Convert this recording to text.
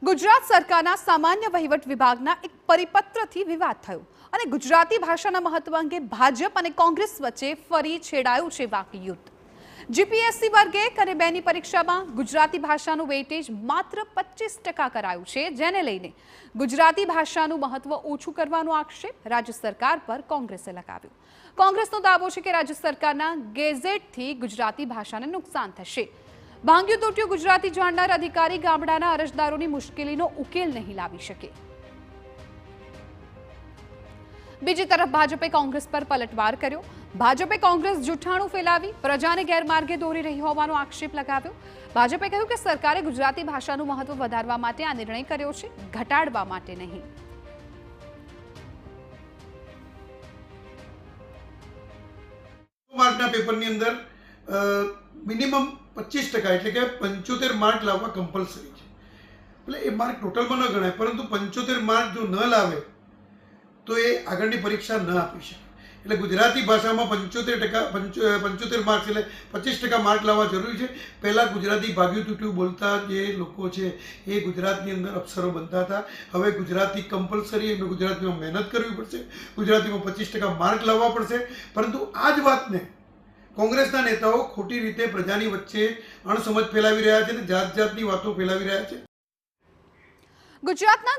ગુજરાત સરકારના સામાન્ય વહીવટ વિભાગના એક પરિપત્રથી વિવાદ થયો અને ગુજરાતી ભાષાના મહત્વ અંગે ભાજપ અને કોંગ્રેસ વચ્ચે ફરી છેડાયું છે વાકી યુદ્ધ। જીપીએસસી વર્ગ 1 અને 2 ની પરીક્ષામાં ગુજરાતી ભાષાનું વેઇટેજ માત્ર 25% કરાયું છે, જેને લઈને ગુજરાતી ભાષાનું મહત્વ ઓછું કરવાનો આક્ષેપ રાજ્ય સરકાર પર કોંગ્રેસે લગાવ્યો। કોંગ્રેસનો દાવો છે કે રાજ્ય સરકારના ગેઝેટથી ગુજરાતી ભાષાને નુકસાન થશે। ભાંગ્યું તૂટ્યું ગુજરાતી જાણનાર અધિકારી ગામડાના અરજદારોની મુશ્કેલીનો ઉકેલ નહીં લાવી શકે। બીજી તરફ ભાજપે કોંગ્રેસ પર પલટવાર કર્યો। ભાજપે કોંગ્રેસ જૂઠાણું ફેલાવી પ્રજાને ગેરમાર્ગે દોરી રહી હોવાનો આક્ષેપ લગાવ્યો। ભાજપે કહ્યું કે સરકારે ગુજરાતી ભાષાનું મહત્વ વધારવા માટે આ નિર્ણય કર્યો છે, ઘટાડવા માટે નહીં। માર્કના પેપરની અંદર મિનિમમ 25% એટલે કે 75 માર્ક લાવવા કમ્પલસરી છે। એટલે એ માર્ક ટોટલમાં ન ગણાય, પરંતુ 75 માર્ક જો ન લાવે તો એ આગળની પરીક્ષા ન આપી શકે। એટલે ગુજરાતી ભાષામાં 75 માર્ક્સ એટલે 25% માર્ક લાવવા જરૂરી છે। પહેલાં ગુજરાતી ભાગ્યું તૂટ્યું બોલતા જે લોકો છે એ ગુજરાતની અંદર અક્ષરો બનતા હતા। હવે ગુજરાતી કમ્પલસરી, એમને ગુજરાતીમાં મહેનત કરવી પડશે, ગુજરાતીમાં 25% માર્ક લાવવા પડશે। પરંતુ આ જ વાતને કોંગ્રેસના નેતાઓ ખોટી રીતે પ્રજાની વચ્ચે અણસમજ ફેલાવી રહ્યા છે અને જાત જાતની વાતો ફેલાવી રહ્યા છે। ગુજરાતના